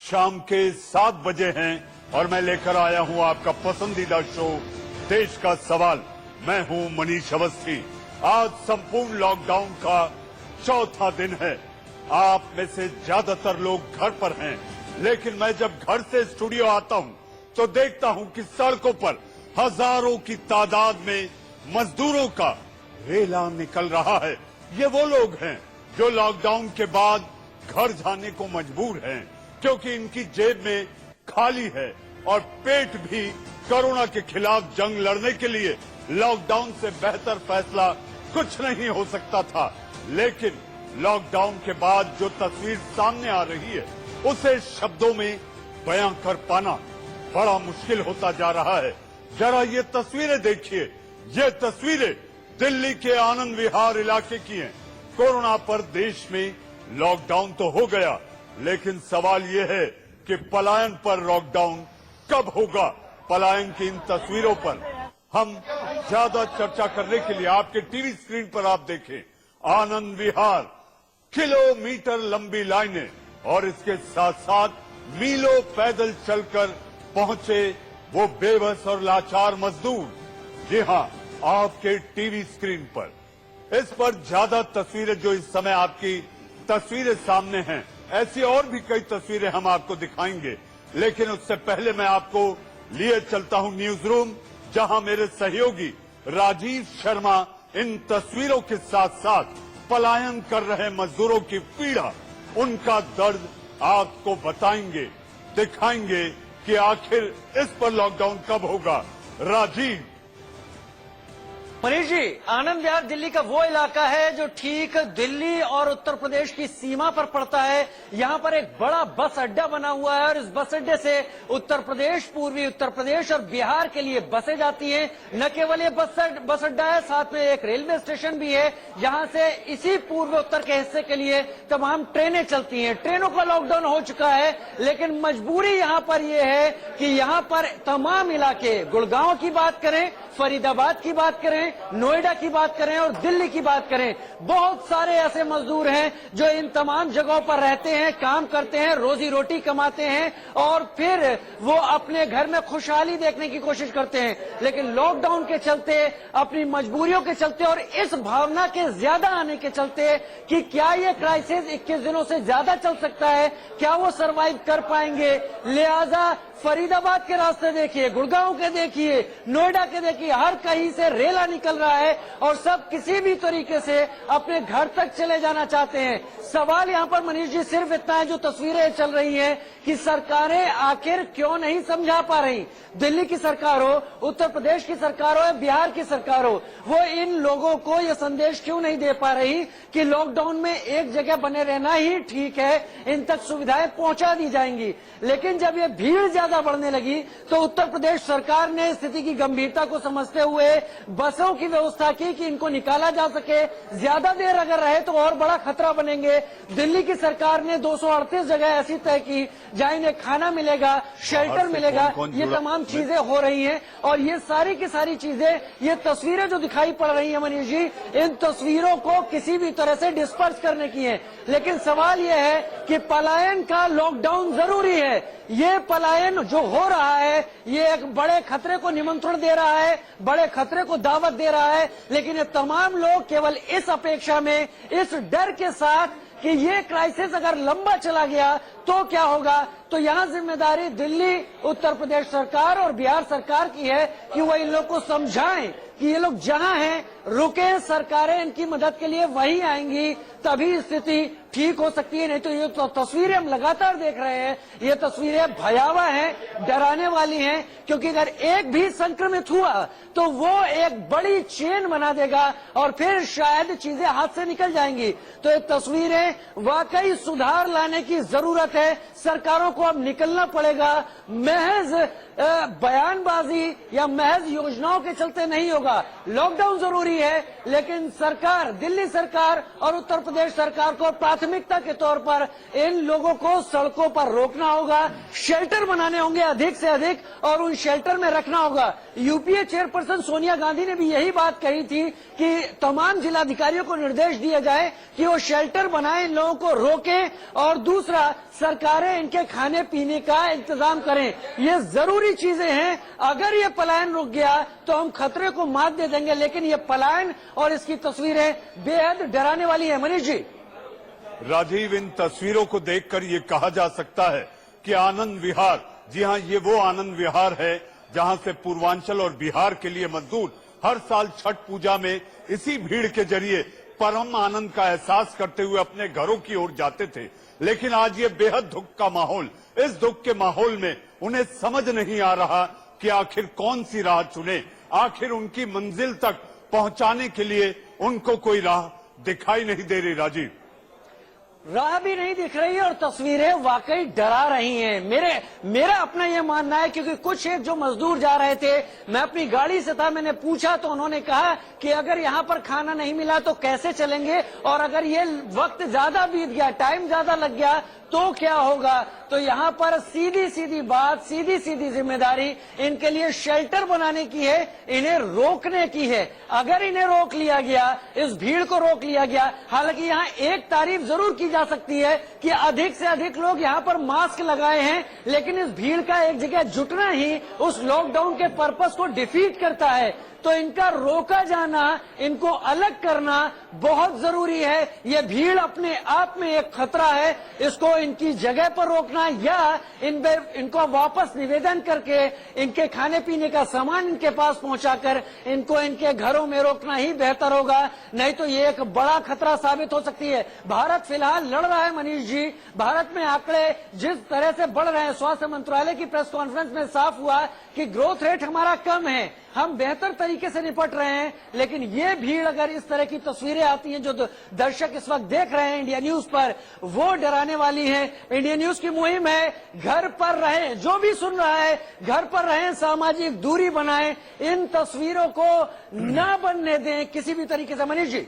शाम के 7 बजे हैं और मैं लेकर आया हूं आपका पसंदीदा शो देश का सवाल। मैं हूं मनीष अवस्थी। आज संपूर्ण लॉकडाउन का चौथा दिन है। आप में से ज्यादातर लोग घर पर हैं, लेकिन मैं जब घर से स्टूडियो आता हूं तो देखता हूं कि सड़कों पर हजारों की तादाद में मजदूरों का रेला निकल रहा है। ये वो लोग हैं जो लॉकडाउन के बाद घर जाने को मजबूर हैं, क्योंकि इनकी जेब में खाली है और पेट भी। कोरोना के खिलाफ जंग लड़ने के लिए लॉकडाउन से बेहतर फैसला कुछ नहीं हो सकता था, लेकिन लॉकडाउन के बाद जो तस्वीर सामने आ रही है उसे शब्दों में बयां कर पाना बड़ा मुश्किल होता जा रहा है। जरा ये तस्वीरें देखिए। ये तस्वीरें दिल्ली के आनंद विहार इलाके की हैं। कोरोना पर देश में लॉकडाउन तो हो गया, लेकिन सवाल ये है कि पलायन पर लॉकडाउन कब होगा। पलायन की इन तस्वीरों पर हम ज्यादा चर्चा करने के लिए आपके टीवी स्क्रीन पर आप देखें आनंद विहार, किलोमीटर लंबी लाइनें और इसके साथ साथ मीलों पैदल चलकर पहुंचे वो बेबस और लाचार मजदूर। जी हां, आपके टीवी स्क्रीन पर इस पर ज्यादा तस्वीरें जो इस समय आपकी तस्वीरें सामने हैं, ऐसी और भी कई तस्वीरें हम आपको दिखाएंगे, लेकिन उससे पहले मैं आपको लिए चलता हूं न्यूज रूम, जहां मेरे सहयोगी राजीव शर्मा इन तस्वीरों के साथ साथ पलायन कर रहे मजदूरों की पीड़ा, उनका दर्द आपको बताएंगे, दिखाएंगे कि आखिर इस पर लॉकडाउन कब होगा। राजीव। मनीष जी, आनंद विहार दिल्ली का वो इलाका है जो ठीक दिल्ली और उत्तर प्रदेश की सीमा पर पड़ता है। यहाँ पर एक बड़ा बस अड्डा बना हुआ है और इस बस अड्डे से उत्तर प्रदेश, पूर्वी उत्तर प्रदेश और बिहार के लिए बसें जाती हैं। न केवल ये बस अड्डा है, साथ में एक रेलवे स्टेशन भी है। यहाँ से इसी पूर्व उत्तर के हिस्से के लिए तमाम ट्रेनें चलती हैं। ट्रेनों का लॉकडाउन हो चुका है, लेकिन मजबूरी यहाँ पर यह है कि यहाँ पर तमाम इलाके, गुड़गांव की बात करें, फरीदाबाद की बात करें, नोएडा की बात करें और दिल्ली की बात करें, बहुत सारे ऐसे मजदूर हैं जो इन तमाम जगहों पर रहते हैं, काम करते हैं, रोजी रोटी कमाते हैं और फिर वो अपने घर में खुशहाली देखने की कोशिश करते हैं। लेकिन लॉकडाउन के चलते, अपनी मजबूरियों के चलते और इस भावना के ज्यादा आने के चलते कि क्या ये क्राइसिस 21 दिनों से ज्यादा चल सकता है, क्या वो सरवाइव कर पाएंगे, लिहाजा फरीदाबाद के रास्ते देखिए, गुड़गांव के देखिए, नोएडा के देखिए, हर कहीं से रेला निकल रहा है और सब किसी भी तरीके से अपने घर तक चले जाना चाहते हैं। सवाल यहाँ पर मनीष जी सिर्फ इतना है, जो तस्वीरें चल रही हैं कि सरकारें आखिर क्यों नहीं समझा पा रही। दिल्ली की सरकार हो, उत्तर प्रदेश की सरकार हो या बिहार की सरकार हो, वो इन लोगों को ये संदेश क्यों नहीं दे पा रही कि लॉकडाउन में एक जगह बने रहना ही ठीक है, इन तक सुविधाएं पहुंचा दी जाएंगी। लेकिन जब ये भीड़ ज्यादा बढ़ने लगी तो उत्तर प्रदेश सरकार ने स्थिति की गंभीरता को समझते हुए बसों की व्यवस्था की कि इनको निकाला जा सके। ज्यादा देर अगर रहे तो और बड़ा खतरा बनेंगे। दिल्ली की सरकार ने 238 जगह ऐसी तय की जहां इन्हें खाना मिलेगा, शेल्टर मिलेगा। ये तमाम चीजें हो रही हैं और ये सारी की सारी चीजें, ये तस्वीरें जो दिखाई पड़ रही है मनीष जी, इन तस्वीरों को किसी भी तरह से डिस्पर्स करने की है। लेकिन सवाल यह है कि पलायन का लॉकडाउन जरूरी है। ये पलायन जो हो रहा है, ये एक बड़े खतरे को निमंत्रण दे रहा है, बड़े खतरे को दावत दे रहा है। लेकिन ये तमाम लोग केवल इस अपेक्षा में, इस डर के साथ कि ये क्राइसिस अगर लंबा चला गया तो क्या होगा, तो यहाँ जिम्मेदारी दिल्ली, उत्तर प्रदेश सरकार और बिहार सरकार की है कि वो इन लोग को समझाएं कि ये लोग जहां हैं रुके, सरकारें इनकी मदद के लिए वहीं आएंगी, तभी स्थिति ठीक हो सकती है। नहीं तो ये तो तस्वीरें हम लगातार देख रहे हैं, ये तस्वीरें भयावह हैं, डराने वाली हैं, क्योंकि अगर एक भी संक्रमित हुआ तो वो एक बड़ी चेन बना देगा और फिर शायद चीजें हाथ से निकल जाएंगी। तो ये तस्वीरें वाकई सुधार लाने की जरूरत है। सरकारों को अब निकलना पड़ेगा। महज बयानबाजी या महज योजनाओं के चलते नहीं होगा, लॉकडाउन जरूरी है, लेकिन सरकार, दिल्ली सरकार और उत्तर प्रदेश सरकार को प्राथमिकता के तौर पर इन लोगों को सड़कों पर रोकना होगा, शेल्टर बनाने होंगे अधिक से अधिक और उन शेल्टर में रखना होगा। यूपीए चेयरपर्सन सोनिया गांधी ने भी यही बात कही थी कि तमाम जिलाधिकारियों को निर्देश दिए जाए कि वो शेल्टर बनाएं, इन लोगों को रोकें और दूसरा सरकारें इनके खाने पीने का इंतजाम करें। ये जरूरी चीजें हैं। अगर ये पलायन रुक गया तो हम खतरे को मात दे देंगे, लेकिन ये पलायन और इसकी तस्वीरें बेहद डराने वाली है। मनीष जी, राजीव, इन तस्वीरों को देखकर ये कहा जा सकता है कि आनंद विहार, जी हां, ये वो आनंद विहार है जहां से पूर्वांचल और बिहार के लिए मजदूर हर साल छठ पूजा में इसी भीड़ के जरिए परम आनंद का एहसास करते हुए अपने घरों की ओर जाते थे। लेकिन आज ये बेहद दुख का माहौल, इस दुख के माहौल में उन्हें समझ नहीं आ रहा कि आखिर कौन सी राह चुने, आखिर उनकी मंजिल तक पहुंचाने के लिए उनको कोई राह दिखाई नहीं दे रही। राजीव, राह भी नहीं दिख रही है और तस्वीरें वाकई डरा रही हैं। मेरा अपना यह मानना है, क्योंकि कुछ एक जो मजदूर जा रहे थे, मैं अपनी गाड़ी से था, मैंने पूछा तो उन्होंने कहा कि अगर यहाँ पर खाना नहीं मिला तो कैसे चलेंगे, और अगर ये वक्त ज्यादा बीत गया, टाइम ज्यादा लग गया तो क्या होगा। तो यहाँ पर सीधी सीधी बात, सीधी सीधी जिम्मेदारी इनके लिए शेल्टर बनाने की है, इन्हें रोकने की है। अगर इन्हें रोक लिया गया, इस भीड़ को रोक लिया गया, हालांकि यहाँ एक तारीफ जरूर की जा सकती है कि अधिक से अधिक लोग यहाँ पर मास्क लगाए हैं, लेकिन इस भीड़ का एक जगह जुटना ही उस लॉकडाउन के पर्पस को डिफीट करता है। तो इनका रोका जाना, इनको अलग करना बहुत जरूरी है। ये भीड़ अपने आप में एक खतरा है, इसको इनकी जगह पर रोकना या इनको वापस निवेदन करके इनके खाने पीने का सामान इनके पास पहुंचाकर इनको इनके घरों में रोकना ही बेहतर होगा, नहीं तो ये एक बड़ा खतरा साबित हो सकती है। भारत फिलहाल लड़ रहा है मनीष जी, भारत में आंकड़े जिस तरह से बढ़ रहे हैं, स्वास्थ्य मंत्रालय की प्रेस कॉन्फ्रेंस में साफ हुआ कि ग्रोथ रेट हमारा कम है, हम बेहतर तरीके से निपट रहे हैं, लेकिन ये भीड़, अगर इस तरह की तस्वीरें आती हैं जो दर्शक इस वक्त देख रहे हैं इंडिया न्यूज पर, वो डराने वाली है। इंडिया न्यूज की मुहिम है घर पर रहें, जो भी सुन रहा है घर पर रहें, सामाजिक दूरी बनाएं, इन तस्वीरों को न बनने दें किसी भी तरीके से। मनीष जी,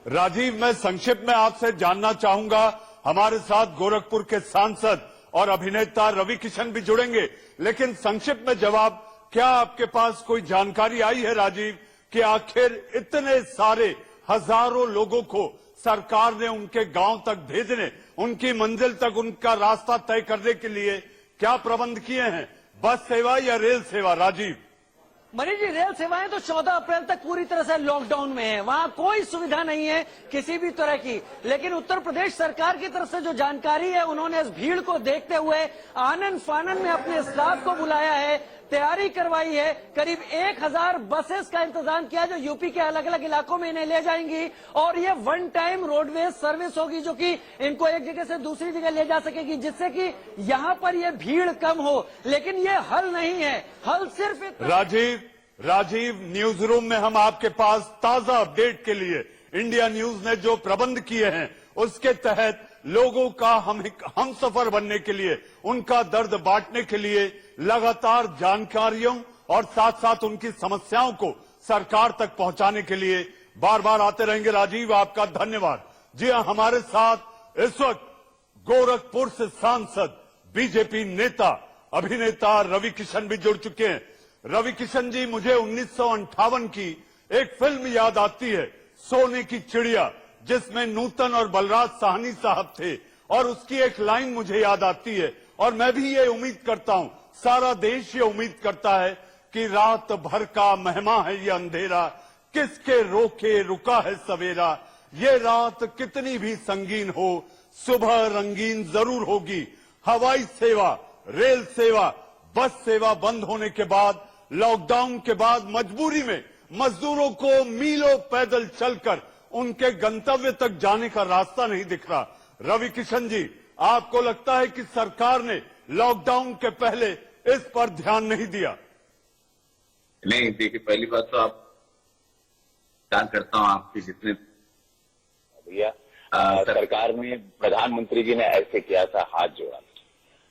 राजीव, मैं संक्षिप्त में आपसे जानना चाहूंगा, हमारे साथ गोरखपुर के सांसद और अभिनेता रवि किशन भी जुड़ेंगे, लेकिन संक्षिप्त में जवाब, क्या आपके पास कोई जानकारी आई है राजीव कि आखिर इतने सारे हजारों लोगों को सरकार ने उनके गांव तक भेजने, उनकी मंजिल तक उनका रास्ता तय करने के लिए क्या प्रबंध किए हैं? बस सेवा या रेल सेवा? राजीव, मनीष जी, रेल सेवाएं तो 14 अप्रैल तक पूरी तरह से लॉकडाउन में है, वहां कोई सुविधा नहीं है किसी भी तरह की। लेकिन उत्तर प्रदेश सरकार की तरफ से जो जानकारी है, उन्होंने इस भीड़ को देखते हुए आनन फानन में अपने स्टाफ को बुलाया है, तैयारी करवाई है, करीब 1000 बसेस का इंतजाम किया जो यूपी के अलग अलग इलाकों में इन्हें ले जाएंगी, और ये वन टाइम रोडवेज सर्विस होगी जो कि इनको एक जगह से दूसरी जगह ले जा सकेगी, जिससे कि यहाँ पर ये भीड़ कम हो। लेकिन ये हल नहीं है, हल सिर्फ राजीव, न्यूज रूम में हम आपके पास ताजा अपडेट के लिए इंडिया न्यूज ने जो प्रबंध किए हैं उसके तहत लोगों का हम सफर बनने के लिए, उनका दर्द बांटने के लिए लगातार जानकारियों और साथ साथ उनकी समस्याओं को सरकार तक पहुंचाने के लिए बार बार आते रहेंगे। राजीव, आपका धन्यवाद। जी हां, हमारे साथ इस वक्त गोरखपुर से सांसद, बीजेपी नेता, अभिनेता रवि किशन भी जुड़ चुके हैं। रवि किशन जी, मुझे 1958 की एक फिल्म याद आती है, सोने की चिड़िया, जिसमें नूतन और बलराज साहनी साहब थे, और उसकी एक लाइन मुझे याद आती है, और मैं भी ये उम्मीद करता हूं, सारा देश ये उम्मीद करता है कि रात भर का मेहमा है ये अंधेरा, किसके रोके रुका है सवेरा, ये रात कितनी भी संगीन हो, सुबह रंगीन जरूर होगी। हवाई सेवा, रेल सेवा, बस सेवा बंद होने के बाद, लॉकडाउन के बाद मजबूरी में मजदूरों को मीलों पैदल चलकर उनके गंतव्य तक जाने का रास्ता नहीं दिख रहा। रवि किशन जी, आपको लगता है कि सरकार ने लॉकडाउन के पहले इस पर ध्यान नहीं दिया? नहीं, देखिए, पहली बात तो आप ध्यान करता हूं आपके जितने भैया, सरकार ने, प्रधानमंत्री जी ने ऐसे किया था, हाथ जोड़ा,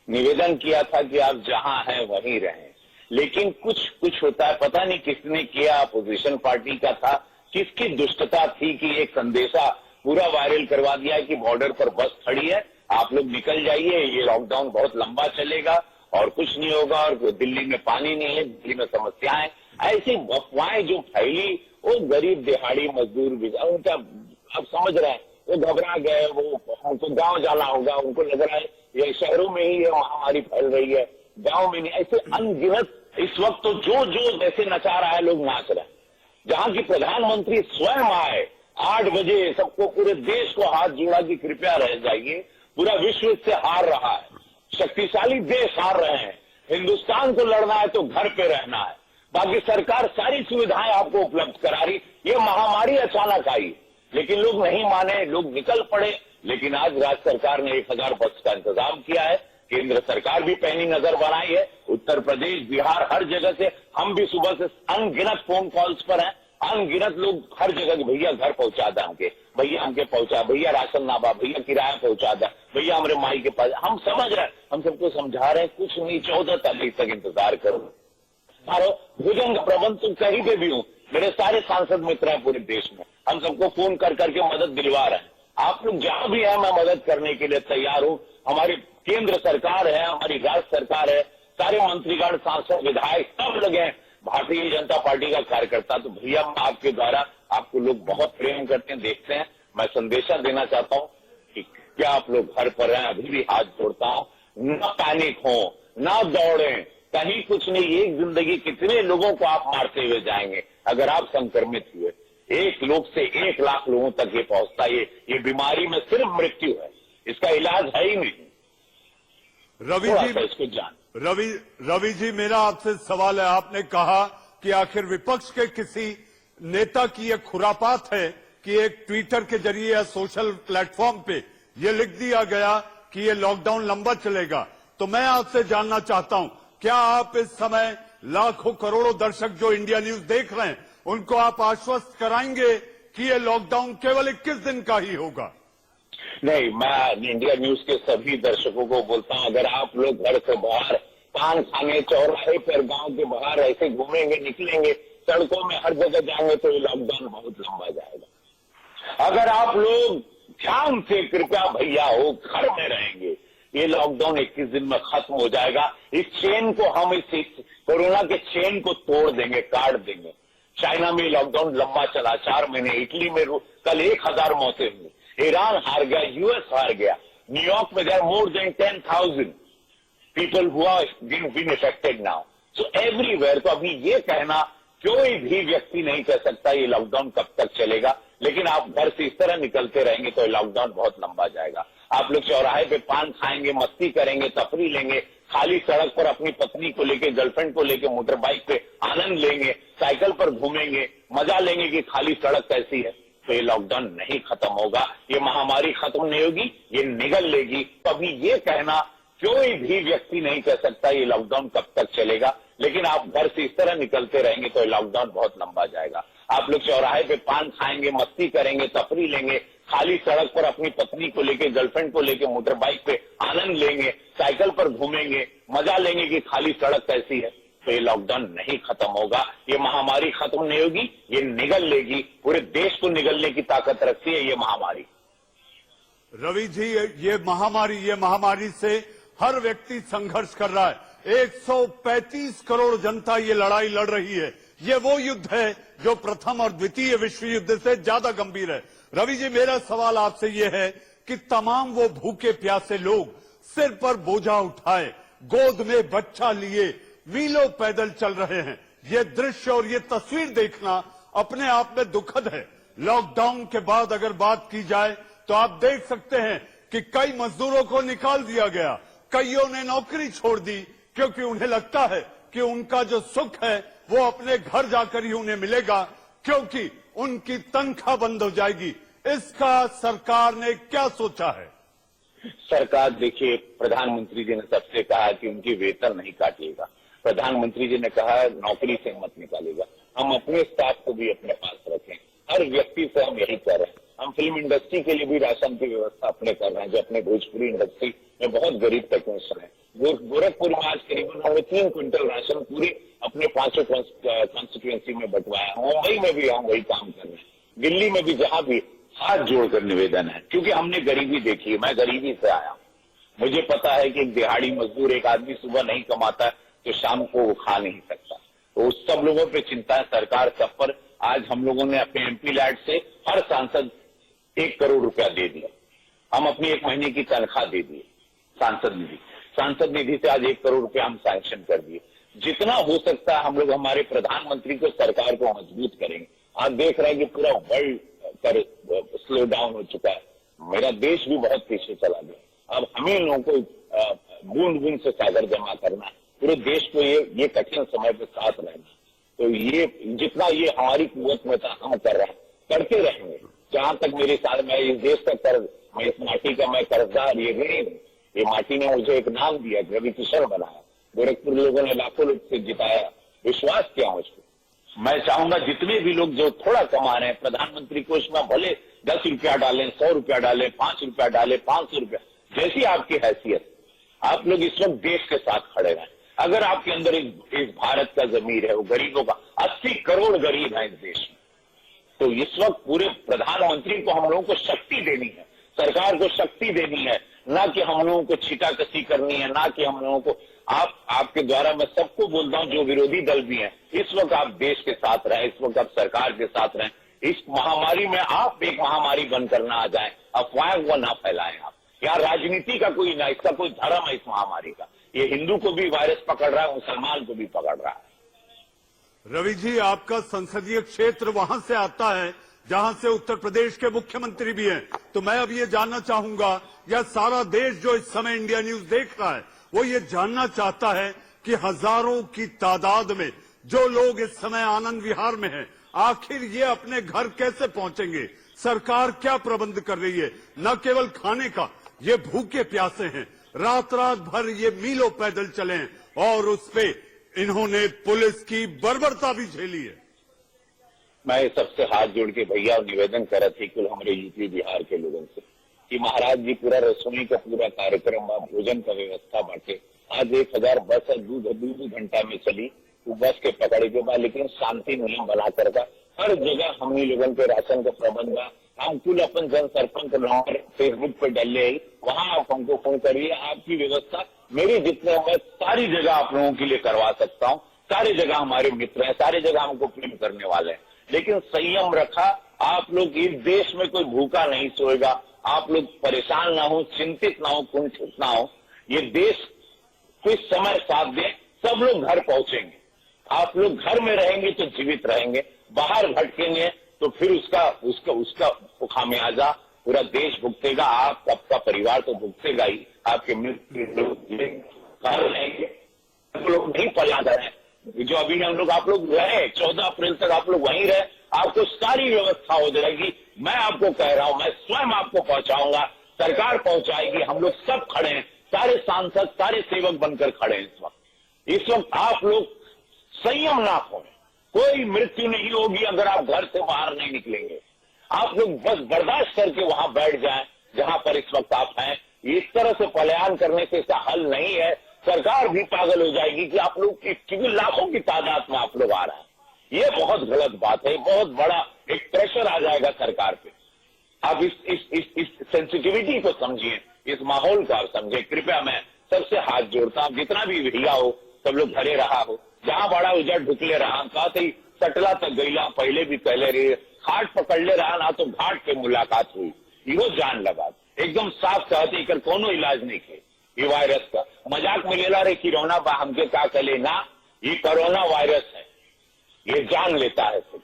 निवेदन किया था कि आप जहां हैं वहीं रहें, लेकिन कुछ होता है, पता नहीं किसने किया, अपोजिशन पार्टी का था, किसकी दुष्टता थी कि एक संदेशा पूरा वायरल करवा दिया है कि बॉर्डर पर बस खड़ी है, आप लोग निकल जाइए, ये लॉकडाउन बहुत लंबा चलेगा और कुछ नहीं होगा, और दिल्ली में पानी नहीं है, दिल्ली में समस्याएं। ऐसी अफवाहें जो फैली, वो गरीब दिहाड़ी मजदूर भी उनका अब समझ रहे हैं, वो घबरा गए, वो उनको गांव जाना होगा, उनको लग रहा है ये शहरों में ही ये महामारी फैल रही है, गांव में नहीं। ऐसे अनगिनत इस वक्त तो जो जैसे नचा रहा है, लोग नाच रहे हैं। जहां की प्रधानमंत्री स्वयं आए 8 बजे, सबको पूरे देश को हाथ जोड़ा कि कृपया रह जाइए, पूरा विश्व इससे हार रहा है, शक्तिशाली देश हार रहे हैं, हिंदुस्तान को लड़ना है तो घर पे रहना है, बाकी सरकार सारी सुविधाएं आपको उपलब्ध करा रही। ये महामारी अचानक आई, लेकिन लोग नहीं माने, लोग निकल पड़े। लेकिन आज राज्य सरकार ने 1000 बस का इंतजाम किया है, केंद्र सरकार भी पैनी नजर बनाई है, उत्तर प्रदेश, बिहार, हर जगह से हम भी सुबह से अनगिनत फोन कॉल्स पर हैं, अनगिनत लोग हर जगह, भैया घर पहुंचा दे हमके, भैया हमके पहुंचा, भैया राशन ना बा, भैया किराया पहुंचा दे, भैया हमारे माई के पास। हम समझ रहे हैं, हम सबको समझा रहे हैं, कुछ नहीं, 14 तारीख तक इंतजार करो। भोजन का प्रबंध तो कहीं पे भी हूँ, मेरे सारे सांसद मित्र हैं पूरे देश में, हम सबको फोन कर करके मदद दिलवा रहे हैं। आप लोग जहां भी है, मैं मदद करने के लिए तैयार हूं। हमारी केंद्र सरकार है, हमारी राज्य सरकार है, सारे मंत्रीगण, सांसद, विधायक सब लगे हैं, भारतीय जनता पार्टी का कार्यकर्ता। तो भैया आपके द्वारा आपको लोग बहुत प्रेम करते हैं, देखते हैं। मैं संदेशा देना चाहता हूं कि क्या आप लोग घर पर हैं, अभी भी हाथ जोड़ता हूं, न पैनिक हो, न दौड़ें, कहीं कुछ नहीं। एक जिंदगी कितने लोगों को आप मारते हुए जाएंगे अगर आप संक्रमित हुए। 1 लोग से 1 लाख लोगों तक ये पहुंचता है। ये बीमारी में सिर्फ मृत्यु है, इसका इलाज है ही नहीं। रवि जी, इसको जान रवि जी, मेरा आपसे सवाल है, आपने कहा कि आखिर विपक्ष के किसी नेता की यह खुरापात है कि एक ट्विटर के जरिए या सोशल प्लेटफॉर्म पे यह लिख दिया गया कि ये लॉकडाउन लंबा चलेगा। तो मैं आपसे जानना चाहता हूं, क्या आप इस समय लाखों करोड़ों दर्शक जो इंडिया न्यूज देख रहे हैं, उनको आप आश्वस्त कराएंगे कि ये लॉकडाउन केवल 21 दिन का ही होगा? नहीं, मैं इंडिया न्यूज के सभी दर्शकों को बोलता हूं, अगर आप लोग घर से बाहर पान खाने, चौराहे पर, गांव के बाहर ऐसे घूमेंगे, निकलेंगे, सड़कों में हर जगह जाएंगे, तो ये लॉकडाउन बहुत लंबा जाएगा। अगर आप लोग ध्यान से, कृपया भैया हो, घर में रहेंगे, ये लॉकडाउन 21 दिन में खत्म हो जाएगा। इस चेन को हम, इस कोरोना के चेन को तोड़ देंगे, काट देंगे। चाइना में लॉकडाउन लंबा चला 4 महीने, इटली में कल 1000 मौतें हुई, ईरान हार गया, यूएस हार गया, न्यूयॉर्क में गया more than 10,000 people who are been affected now. So everywhere. तो अभी ये कहना कोई भी व्यक्ति नहीं कह सकता ये लॉकडाउन कब तक चलेगा, लेकिन आप घर से इस तरह निकलते रहेंगे तो लॉकडाउन बहुत लंबा जाएगा। आप लोग चौराहे पे पान खाएंगे, मस्ती करेंगे, तफरी लेंगे, खाली सड़क पर अपनी पत्नी को लेके, गर्लफ्रेंड को लेके मोटर बाइक पे आनंद लेंगे, साइकिल पर घूमेंगे, मजा लेंगे कि खाली सड़क कैसी है, तो ये लॉकडाउन नहीं खत्म होगा, ये महामारी खत्म नहीं होगी, ये निगल लेगी। तो अभी ये कहना कोई भी व्यक्ति नहीं कह सकता ये लॉकडाउन कब तक चलेगा, लेकिन आप घर से इस तरह निकलते रहेंगे तो लॉकडाउन बहुत लंबा जाएगा। आप लोग चौराहे पे पान खाएंगे, मस्ती करेंगे, तफरी लेंगे, खाली सड़क पर अपनी पत्नी को लेके, गर्लफ्रेंड को लेके मोटर बाइक पे आनंद लेंगे, साइकिल पर घूमेंगे, मजा लेंगे कि खाली सड़क कैसी है, तो ये लॉकडाउन नहीं खत्म होगा, ये महामारी खत्म नहीं होगी, ये निगल लेगी। पूरे देश को निगलने की ताकत रखती है ये महामारी। रवि जी, ये महामारी से हर व्यक्ति संघर्ष कर रहा है। 135 करोड़ जनता ये लड़ाई लड़ रही है। ये वो युद्ध है जो प्रथम और द्वितीय विश्व युद्ध से ज्यादा गंभीर है। रवि जी, मेरा सवाल आपसे ये है कि तमाम वो भूखे प्यासे लोग सिर पर बोझा उठाए, गोद में बच्चा लिए, मीलों पैदल चल रहे हैं, ये दृश्य और ये तस्वीर देखना अपने आप में दुखद है। लॉकडाउन के बाद अगर बात की जाए तो आप देख सकते हैं कि कई मजदूरों को निकाल दिया गया, कईयों ने नौकरी छोड़ दी, क्योंकि उन्हें लगता है कि उनका जो सुख है वो अपने घर जाकर ही उन्हें मिलेगा, क्योंकि उनकी तनख्वाह बंद हो जाएगी। इसका सरकार ने क्या सोचा है? सरकार, देखिए, प्रधानमंत्री जी ने सबसे कहा कि उनकी वेतन नहीं काटिएगा। प्रधानमंत्री जी ने कहा नौकरी से मत निकालेगा। हम अपने स्टाफ को भी अपने पास रखें, हर व्यक्ति से हम यही कर रहे हैं। हम फिल्म इंडस्ट्री के लिए भी राशन की व्यवस्था अपने कर रहे हैं, जो अपने भोजपुरी इंडस्ट्री में बहुत गरीब टेक्नीशियन है, गोरखपुर में आज करीबन हमने 3 क्विंटल राशन पूरी अपने 5 कॉन्स्टिट्यूएंसी में बंटवाया। मुंबई में भी हम वही काम कर रहे हैं, दिल्ली में भी, जहां भी हाथ जोड़कर निवेदन है, क्योंकि हमने गरीबी देखी है। मैं गरीबी से आया हूं, मुझे पता है कि एक दिहाड़ी मजदूर, एक आदमी सुबह नहीं कमाता है तो शाम को वो खा नहीं सकता। तो उस सब लोगों पे चिंता है सरकार सब पर। आज हम लोगों ने अपने एमपी लैड से हर सांसद 1 करोड़ रुपया दे दिया। हम अपनी 1 महीने की तनख्वाह दे दिए सांसद निधि से आज 1 करोड़ रुपया हम सैंक्शन कर दिए। जितना हो सकता है हम लोग हमारे प्रधानमंत्री को, सरकार को मजबूत करेंगे। आप देख रहे हैं कि पूरा वर्ल्ड स्लो डाउन हो चुका है, मेरा देश भी बहुत पीछे चला गया। अब हमें लोगों को बूंद बूंद से सागर जमा करना है, पूरे देश को ये कठिन समय पे साथ रहना। तो ये जितना ये हमारी कुव्वत में था हम कर रहे हैं, करते रहेंगे। जहां तक मेरे साथ, मैं इस देश का कर्ज, मैं इस माटी का मैं कर्जदार, ये गरीब, ये माटी ने मुझे एक नाम दिया, रवि किशन बनाया, गोरखपुर लोगों ने लाखों लोग से जिताया, विश्वास किया मुझको। मैं चाहूंगा जितने भी लोग जो थोड़ा कमा रहे हैं, प्रधानमंत्री कोष में भले 10 रुपया डालें, 100 रुपया डालें, 5 रुपया डालें, 500 रुपया, जैसी आपकी हैसियत, आप लोग इस वक्त देश के साथ खड़े रहें। अगर आपके अंदर इस भारत का जमीर है, वो गरीबों का 80 करोड़ गरीब है इस देश में, तो इस वक्त पूरे प्रधानमंत्री को हम लोगों को शक्ति देनी है, सरकार को शक्ति देनी है, ना कि हम लोगों को छीटाकसी करनी है, ना कि हम लोगों को आपके द्वारा मैं सबको बोलता हूं, जो विरोधी दल भी हैं, इस वक्त आप देश के साथ रहें, इस वक्त आप सरकार के साथ रहें। इस महामारी में आप एक महामारी बनकर ना आ जाए, अफवाहें वो ना फैलाएं। आप यहाँ राजनीति का कोई ना, इसका कोई धर्म है इस महामारी का। ये हिंदू को भी वायरस पकड़ रहा है, मुसलमान को भी पकड़ रहा है। रवि जी, आपका संसदीय क्षेत्र वहां से आता है जहां से उत्तर प्रदेश के मुख्यमंत्री भी हैं, तो मैं अब ये जानना चाहूंगा, या सारा देश जो इस समय इंडिया न्यूज देख रहा है वो ये जानना चाहता है कि हजारों की तादाद में जो लोग इस समय आनंद विहार में हैं, आखिर ये अपने घर कैसे पहुंचेंगे? सरकार क्या प्रबंध कर रही है? न केवल खाने का, ये भूखे प्यासे हैं, रात रात भर ये मीलों पैदल चले हैं, और उस पे इन्होंने पुलिस की बर्बरता भी झेली है। मैं सबसे हाथ जोड़ के भैया निवेदन कर रहे थे कुल हमारे यूपी बिहार के लोगों से कि महाराज जी पूरा रसोई का पूरा कार्यक्रम, भोजन का व्यवस्था बांटे। आज 1000 बस है, 2 घंटा में चली, वो बस के पकड़े के बाद, लेकिन शांति नियम बना कर हर जगह हम ही लोगों के राशन का प्रबंध। हम कुल अपन जन सरपंच नंबर फेसबुक पे डले, वहां आप हमको फोन करिए, आपकी व्यवस्था मेरी जितने मैं सारी जगह आप लोगों के लिए करवा सकता हूँ। सारी जगह हमारे मित्र हैं, सारी जगह हमको प्रेम करने वाले हैं, लेकिन संयम रखा। आप लोग, इस देश में कोई भूखा नहीं सोएगा, आप लोग परेशान ना हो, चिंतित ना हो, कुंठित ना हो। ये देश कुछ समय साथ दे, सब लोग घर पहुंचेंगे। आप लोग घर में रहेंगे तो जीवित रहेंगे, बाहर भटकेंगे तो फिर उसका खामियाजा पूरा देश भुगतेगा। आप सबका परिवार तो भुगतेगा ही, आपके मित्र लोग नहीं पलायन करें। जो अभी हम लोग, आप लोग रहे 14 अप्रैल तक आप लोग वहीं रहे, आपको सारी व्यवस्था हो जाएगी। मैं आपको कह रहा हूं, मैं स्वयं आपको पहुंचाऊंगा, सरकार पहुंचाएगी, हम लोग सब खड़े हैं, सारे सांसद, सारे सेवक बनकर खड़े हैं इस वक्त आप लोग संयम ना खोएं, कोई मृत्यु नहीं होगी अगर आप घर से बाहर नहीं निकलेंगे। आप लोग बस बर्दाश्त करके वहां बैठ जाएं जहां पर इस वक्त आप हैं। इस तरह से पलायन करने से इसका हल नहीं है। सरकार भी पागल हो जाएगी कि आप लोग, क्योंकि लाखों की तादाद में आप लोग आ रहे हैं, ये बहुत गलत बात है, बहुत बड़ा एक प्रेशर आ जाएगा सरकार पे। आप इस सेंसिटिविटी को समझिए, इस माहौल को आप समझिए। कृपया मैं सबसे हाथ जोड़ता हूं, जितना भी भैया हो सब लोग घरे रहा हो, जहां बड़ा उजड़ ढुकले रहा, साथ ही सटला तक गईला, पहले भी कहले रही, खाट पकड़ ले रहा ना तो घाट पे मुलाकात हुई, इहो जान लगा। एकदम साफ कहते कर कोनो इलाज नहीं थे ये वायरस का। मजाक में लेला रे कोरोना बा, हमके क्या कहले ना, ये कोरोना वायरस है, ये जान लेता है सब।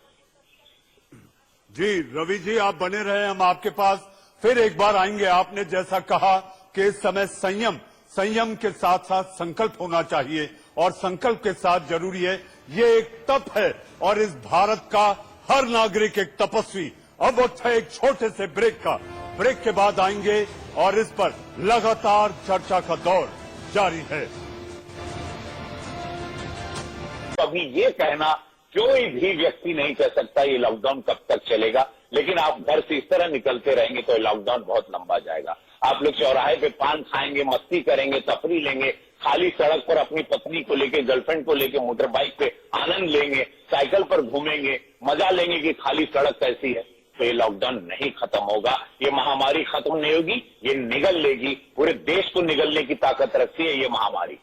जी रवि जी, आप बने रहे, हम आपके पास फिर एक बार आएंगे। आपने जैसा कहा कि इस समय संयम के साथ साथ संकल्प होना चाहिए, और संकल्प के साथ जरूरी है, ये एक तप है, और इस भारत का हर नागरिक एक तपस्वी। अब वक्त है एक छोटे से ब्रेक का, ब्रेक के बाद आएंगे और इस पर लगातार चर्चा का दौर जारी है। अभी ये कहना कोई भी व्यक्ति नहीं कह सकता ये लॉकडाउन कब तक चलेगा, लेकिन आप घर से इस तरह निकलते रहेंगे तो लॉकडाउन बहुत लंबा जाएगा। आप लोग चौराहे पे पान खाएंगे, मस्ती करेंगे, तफरी लेंगे, खाली सड़क पर अपनी पत्नी को लेके, गर्लफ्रेंड को लेके मोटर बाइक पे आनंद लेंगे, साइकिल पर घूमेंगे, मजा लेंगे कि खाली सड़क कैसी है। तो ये लॉकडाउन नहीं खत्म होगा, ये महामारी खत्म नहीं होगी, ये निगल लेगी। पूरे देश को निगलने की ताकत रखती है ये महामारी।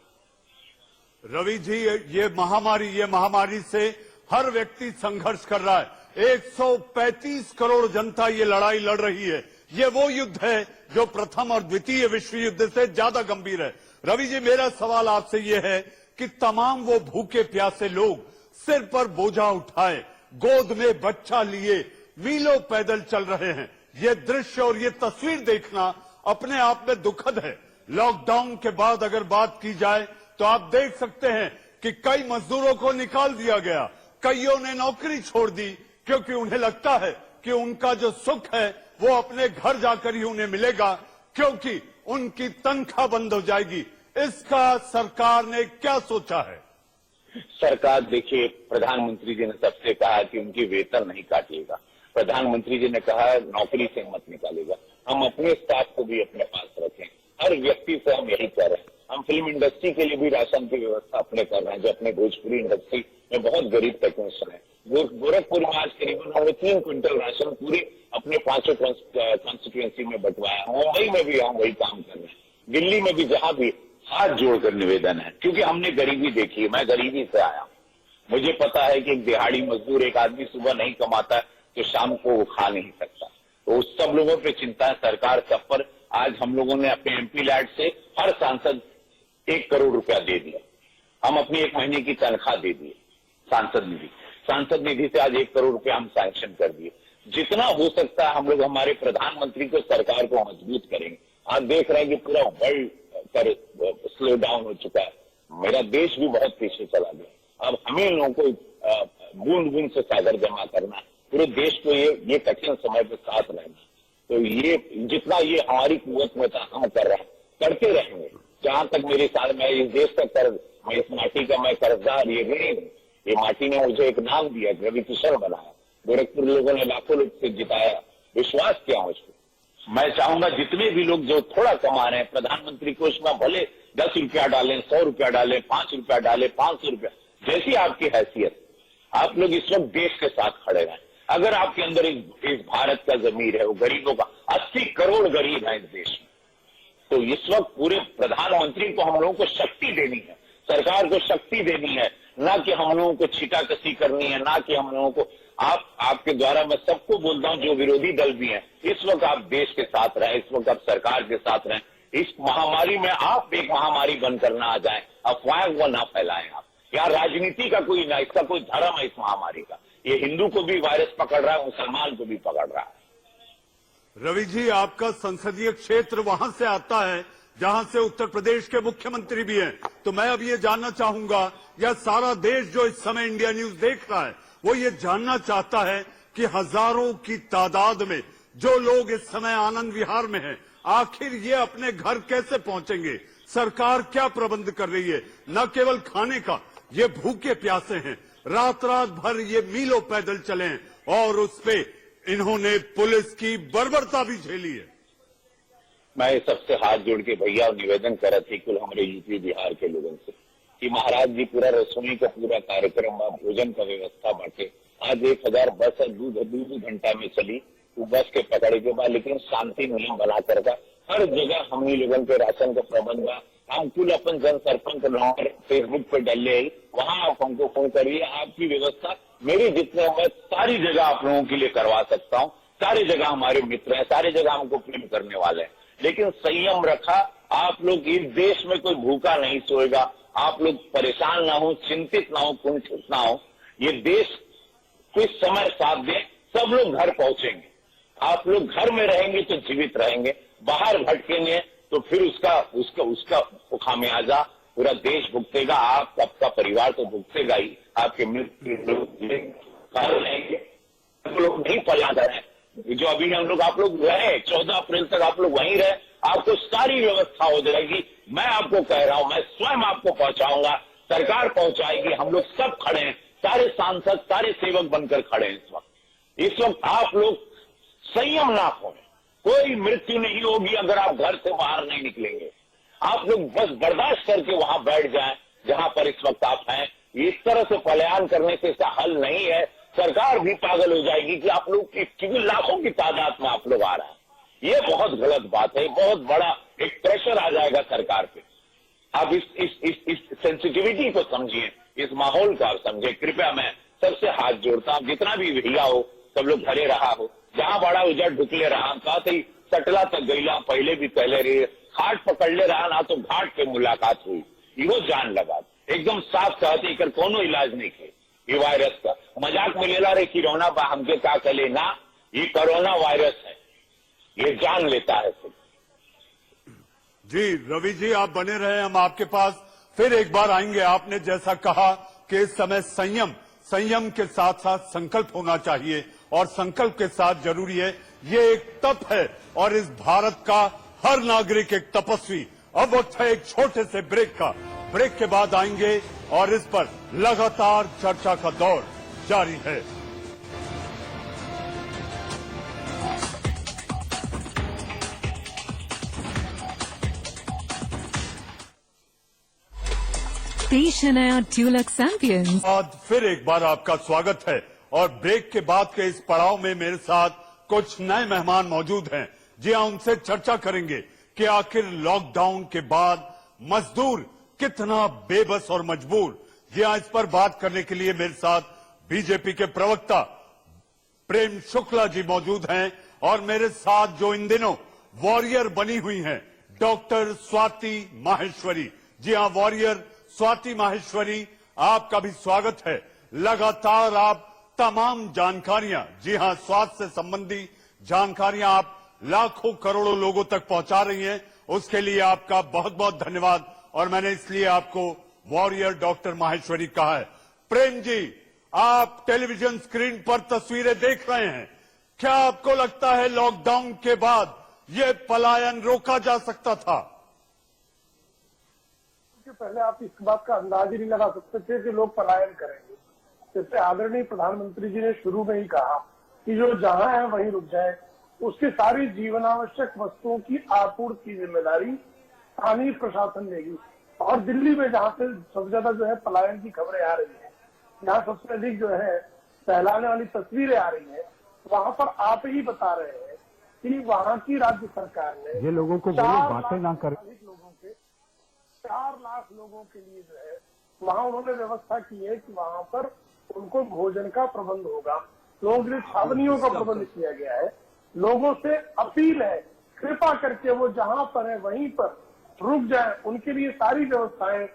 रवि जी, ये महामारी से हर व्यक्ति संघर्ष कर रहा है। 135 करोड़ जनता ये लड़ाई लड़ रही है। ये वो युद्ध है जो प्रथम और द्वितीय विश्व युद्ध से ज्यादा गंभीर है। रवि जी, मेरा सवाल आपसे ये है कि तमाम वो भूखे प्यासे लोग सिर पर बोझा उठाए, गोद में बच्चा लिए, मीलों पैदल चल रहे हैं। ये दृश्य और ये तस्वीर देखना अपने आप में दुखद है। लॉकडाउन के बाद अगर बात की जाए तो आप देख सकते हैं कि कई मजदूरों को निकाल दिया गया, कईयों ने नौकरी छोड़ दी, क्योंकि उन्हें लगता है कि उनका जो सुख है वो अपने घर जाकर ही उन्हें मिलेगा, क्योंकि उनकी तनख्वाह बंद हो जाएगी। इसका सरकार ने क्या सोचा है? सरकार, देखिए, प्रधानमंत्री जी ने सबसे कहा कि उनकी वेतन नहीं काटिएगा। प्रधानमंत्री जी ने कहा नौकरी से मत निकालेगा। हम अपने स्टाफ को भी अपने पास रखें। हर व्यक्ति से हम यही कर रहे हैं। हम फिल्म इंडस्ट्री के लिए भी राशन की व्यवस्था अपने कर रहे हैं, जो अपने भोजपुरी इंडस्ट्री में बहुत गरीब टेक्नीशियन है। गोरखपुर में आज करीबन 3 क्विंटल राशन पूरे अपने 5 कॉन्स्टिट्यूएंसी में बंटवाया। मुंबई में भी हम वही काम कर रहे हैं, दिल्ली में भी, जहां भी। हाथ जोड़कर निवेदन है, क्योंकि हमने गरीबी देखी है। मैं गरीबी से आया, मुझे पता है कि एक दिहाड़ी मजदूर, एक आदमी सुबह नहीं कमाता तो शाम को वो खा नहीं सकता। तो उस सब लोगों पे चिंता है सरकार सब पर। आज हम लोगों ने अपने एमपी लैड से हर सांसद 1 करोड़ रुपया दे दिया। हम अपनी 1 महीने की तनख्वाह दे दिए। सांसद निधि से आज 1 करोड़ रुपया हम सैंक्शन कर दिए। जितना हो सकता है हम लोग हमारे प्रधानमंत्री को, सरकार को मजबूत करेंगे। आप देख रहे हैं कि पूरा वर्ल्ड पर स्लो डाउन हो चुका है। मेरा देश भी बहुत पीछे चला गया। अब हमें लोगों को बूंद बूंद से सागर जमा करना है, पूरे देश को ये कठिन समय पे साथ रहना। तो ये जितना ये हमारी कुवत में था हम कर रहे हैं, करते रहेंगे। जहां तक मेरे साथ, मैं इस देश का कर्ज, मैं इस माटी का मैं कर्जदार, ये ऋणी, ये माटी ने मुझे एक नाम दिया, रवि किशन बनाया। गोरखपुर लोगों ने लाखों लोग से जिताया, विश्वास किया मुझको। मैं चाहूंगा जितने भी लोग जो थोड़ा कमा रहे हैं, प्रधानमंत्री कोष में भले 10 रुपया डालें, 100 रुपया डालें, 5 रुपया डालें, 500 रुपया, जैसी आपकी हैसियत, आप लोग इस वक्त देश के साथ खड़े रहें। अगर आपके अंदर इस भारत का जमीर है, वो गरीबों का, 80 करोड़ गरीब है इस देश में, तो इस वक्त पूरे प्रधानमंत्री को हम लोगों को शक्ति देनी है, सरकार को शक्ति देनी है, ना कि हम लोगों को छीटाकसी करनी है, ना कि हम लोगों को। आपके द्वारा मैं सबको बोलता हूं, जो विरोधी दल भी हैं, इस वक्त आप देश के साथ रहें, इस वक्त आप सरकार के साथ रहें। इस महामारी में आप एक महामारी बनकर ना आ जाए, अफवाहें वो ना फैलाएं आप। यहाँ राजनीति का कोई ना, इसका कोई धर्म है इस महामारी का। ये हिंदू को भी वायरस पकड़ रहा है, मुसलमान को भी पकड़ रहा है। रवि जी, आपका संसदीय क्षेत्र वहां से आता है जहां से उत्तर प्रदेश के मुख्यमंत्री भी हैं, तो मैं अब ये जानना चाहूंगा, या सारा देश जो इस समय इंडिया न्यूज देख रहा है वो ये जानना चाहता है कि हजारों की तादाद में जो लोग इस समय आनंद विहार में हैं, आखिर ये अपने घर कैसे पहुंचेंगे? सरकार क्या प्रबंध कर रही है? न केवल खाने का, ये भूखे प्यासे हैं, रात भर ये मीलों पैदल चले हैं, और उस पे इन्होंने पुलिस की बर्बरता भी झेली है। मैं सबसे हाथ जोड़ के भैया निवेदन कर रहा थी कुल हमारे यूपी बिहार के लोगों से कि महाराज जी पूरा रसोई का पूरा कार्यक्रम, भोजन का व्यवस्था बांटे। आज 1000 बस दो घंटा में चली, वो बस के पकड़े के बाद, लेकिन शांति नियम बना कर हर जगह हमने लोगों के राशन का प्रबंध बा। हम कुल अपन जन सरपंच नंबर फेसबुक पे डाले, वहां आप हमको फोन करिए। आपकी व्यवस्था मेरी जितने मैं सारी जगह आप लोगों के लिए करवा सकता हूँ। सारी जगह हमारे मित्र हैं, सारी जगह हमको प्रेम करने वाले हैं, लेकिन संयम रखा। आप लोग, इस देश में कोई भूखा नहीं सोएगा। आप लोग परेशान ना हो, चिंतित ना हो, कुंठित ना हो। ये देश कुछ समय साथ दे, सब लोग घर पहुंचेंगे। आप लोग घर में रहेंगे तो जीवित रहेंगे, बाहर भटकेंगे तो फिर उसका खामियाजा पूरा देश भुगतेगा। आपका परिवार तो भुगतेगा ही, आपके मित्र लोग नहीं पलादा है। जो अभी हम लोग, आप लोग रहे 14 अप्रैल तक आप लोग वहीं रहे, आपको सारी व्यवस्था हो जाएगी। मैं आपको कह रहा हूं, मैं स्वयं आपको पहुंचाऊंगा, सरकार पहुंचाएगी। हम लोग सब खड़े हैं, सारे सांसद, सारे सेवक बनकर खड़े हैं इस वक्त। आप लोग संयम ना खोएं, कोई मृत्यु नहीं होगी अगर आप घर से बाहर नहीं निकलेंगे। आप लोग बस बर्दाश्त करके वहां बैठ जाएं जहां पर इस वक्त आप हैं। इस तरह से पलायन करने से इसका हल नहीं है। सरकार भी पागल हो जाएगी कि आप लोग क्योंकि लाखों की तादाद में आप लोग आ रहे हैं। ये बहुत गलत बात है। बहुत बड़ा एक प्रेशर आ जाएगा सरकार पे। आप इस सेंसिटिविटी को समझिए, इस माहौल को आप समझिए। कृपया मैं सबसे हाथ जोड़ता हूं, जितना भी भैया हो सब लोग घरे रहा हो, जहां बड़ा उजड़ ढुकले रहा, कहा थी सटला तक गईला पहले भी पहले रही, खाट पकड़ ले रहा ना तो घाट पे मुलाकात हुई, इहो जान लगा। एकदम साफ कहते कर कोनो इलाज नहीं थे ये वायरस का। मजाक में लेला रे कोरोना बा हमके का कले ना, ये कोरोना वायरस है, ये जान लेता है सब। जी रवि जी आप बने रहे, हम आपके पास फिर एक बार आएंगे। आपने जैसा कहा कि इस समय संयम के साथ साथ संकल्प होना चाहिए और संकल्प के साथ जरूरी है, ये एक तप है और इस भारत का हर नागरिक एक तपस्वी। अब वक्त है एक छोटे से ब्रेक का। ब्रेक के बाद आएंगे और इस पर लगातार चर्चा का दौर जारी है। पेश है नया ड्यूलक्स चैंपियंस। आज फिर एक बार आपका स्वागत है और ब्रेक के बाद के इस पड़ाव में मेरे साथ कुछ नए मेहमान मौजूद हैं। जी हाँ, उनसे चर्चा करेंगे कि आखिर लॉकडाउन के बाद मजदूर कितना बेबस और मजबूर। जी हाँ, इस पर बात करने के लिए मेरे साथ बीजेपी के प्रवक्ता प्रेम शुक्ला जी मौजूद हैं और मेरे साथ जो इन दिनों वॉरियर बनी हुई हैं डॉक्टर स्वाति माहेश्वरी। जी हाँ, वॉरियर स्वाति माहेश्वरी, आपका भी स्वागत है। लगातार आप तमाम जानकारियां, जी हां, स्वास्थ्य से संबंधी जानकारियां आप लाखों करोड़ों लोगों तक पहुंचा रही हैं, उसके लिए आपका बहुत बहुत धन्यवाद। और मैंने इसलिए आपको वॉरियर डॉक्टर माहेश्वरी कहा है। प्रेम जी, आप टेलीविजन स्क्रीन पर तस्वीरें देख रहे हैं, क्या आपको लगता है लॉकडाउन के बाद ये पलायन रोका जा सकता था? पहले आप इस बात का अंदाज ही नहीं लगा सकते थे कि लोग पलायन करेंगे। जैसे आदरणीय प्रधानमंत्री जी ने शुरू में ही कहा कि जो जहां है वहीं रुक जाए, उसकी सारी जीवनावश्यक वस्तुओं की आपूर्ति की जिम्मेदारी स्थानीय प्रशासन लेगी। और दिल्ली में जहां से सबसे ज्यादा जो है पलायन की खबरें आ रही है, जहां सबसे अधिक जो है सहलाने वाली तस्वीरें आ रही है, वहां पर आप ही बता रहे हैं कि वहां की राज्य सरकार ने ये लोगों को बोलो बातें ना करें। 4 लाख लोगों के लिए जो है वहां उन्होंने व्यवस्था की है कि वहां पर उनको भोजन का प्रबंध होगा। लोगों के लिए छावनियों का प्रबंध किया गया है। लोगों से अपील है, कृपा करके वो जहां पर है वहीं पर रुक जाए। उनके लिए सारी व्यवस्थाएं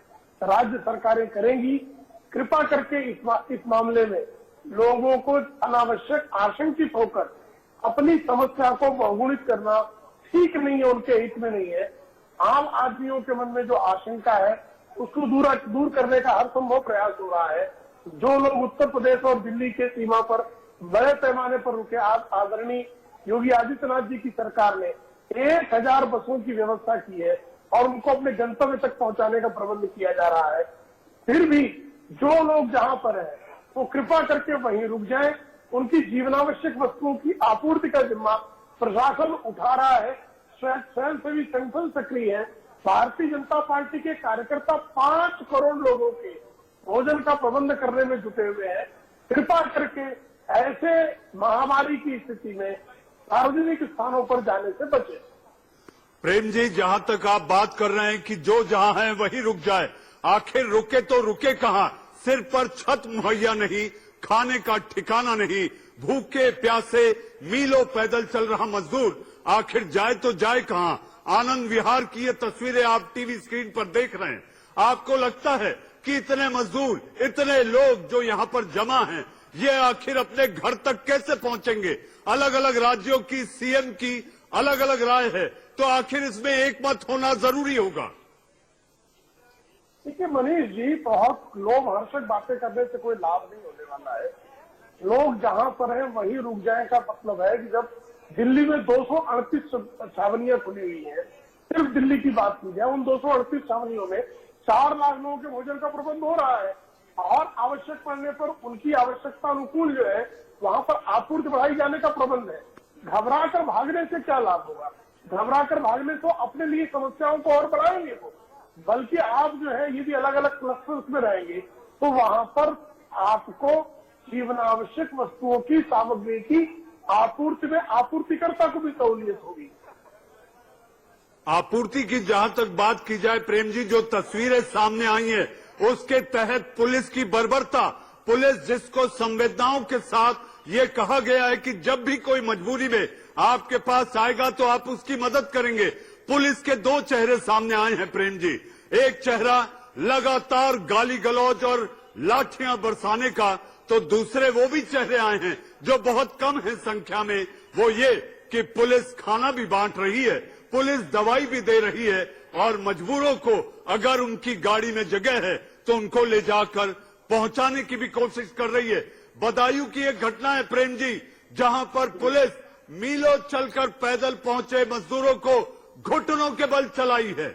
राज्य सरकारें करेंगी। कृपा करके इस मामले में लोगों को अनावश्यक आशंकित होकर अपनी समस्या को बहुगुणित करना ठीक नहीं है, उनके हित में नहीं है। आम आदमियों के मन में जो आशंका है उसको दूर करने का हर संभव प्रयास हो रहा है। जो लोग उत्तर प्रदेश और दिल्ली के सीमा पर बड़े पैमाने पर रुके, आज आदरणीय योगी आदित्यनाथ जी की सरकार ने 1000 बसों की व्यवस्था की है और उनको अपने गंतव्य तक पहुंचाने का प्रबंध किया जा रहा है। फिर भी जो लोग जहां पर है वो कृपा करके वहीं रुक जाएं। उनकी जीवनावश्यक वस्तुओं की आपूर्ति का जिम्मा प्रशासन उठा रहा है। स्वयंसेवी संगठन सक्रिय है। भारतीय जनता पार्टी के कार्यकर्ता 5 करोड़ लोगों के भोजन का प्रबंध करने में जुटे हुए हैं। कृपा करके ऐसे महामारी की स्थिति में सार्वजनिक स्थानों पर जाने से बचें। प्रेम जी, जहां तक आप बात कर रहे हैं कि जो जहां है वहीं रुक जाए, आखिर रुके तो रुके कहां? सिर पर छत मुहैया नहीं, खाने का ठिकाना नहीं, भूखे प्यासे मीलों पैदल चल रहा मजदूर आखिर जाए तो जाए कहां? आनंद विहार की ये तस्वीरें आप टीवी स्क्रीन पर देख रहे हैं। आपको लगता है कि इतने मजदूर, इतने लोग जो यहां पर जमा हैं, ये आखिर अपने घर तक कैसे पहुंचेंगे? अलग अलग राज्यों की सीएम की अलग अलग राय है, तो आखिर इसमें एक मत होना जरूरी होगा। देखिए मनीष जी, बहुत लोमहर्षक बातें करने से कोई लाभ नहीं होने वाला है। लोग जहां पर है वहीं रुक जाए का मतलब है कि जब दिल्ली में 238 छावनियां खुली हुई हैं, सिर्फ दिल्ली की बात की जाए, उन 238 छावनियों में 4 लाख लोगों के भोजन का प्रबंध हो रहा है और आवश्यक पड़ने पर उनकी आवश्यकता अनुकूल जो है वहां पर आपूर्ति बढ़ाई जाने का प्रबंध है। घबरा कर भागने से क्या लाभ होगा? घबरा कर भागने तो अपने लिए समस्याओं को और बढ़ाएंगे वो, बल्कि आप जो है यदि अलग अलग क्लस्टर्स में रहेंगे तो वहां पर आपको जीवनावश्यक वस्तुओं की, सामग्री की आपूर्ति में आपूर्तिकर्ता को भी सहूलियत होगी। आपूर्ति की जहां तक बात की जाए प्रेम जी, जो तस्वीरें सामने आई हैं उसके तहत पुलिस की बर्बरता, पुलिस जिसको संवेदनाओं के साथ ये कहा गया है कि जब भी कोई मजबूरी में आपके पास आएगा तो आप उसकी मदद करेंगे। पुलिस के दो चेहरे सामने आए हैं प्रेम जी। एक चेहरा लगातार गाली गलौज और लाठियां बरसाने का, तो दूसरे वो भी चेहरे आए हैं जो बहुत कम है संख्या में, वो ये कि पुलिस खाना भी बांट रही है, पुलिस दवाई भी दे रही है और मजबूरों को अगर उनकी गाड़ी में जगह है तो उनको ले जाकर पहुंचाने की भी कोशिश कर रही है। बदायूं की एक घटना है प्रेम जी, जहां पर पुलिस मीलों चलकर पैदल पहुंचे मजदूरों को घुटनों के बल चलाई है।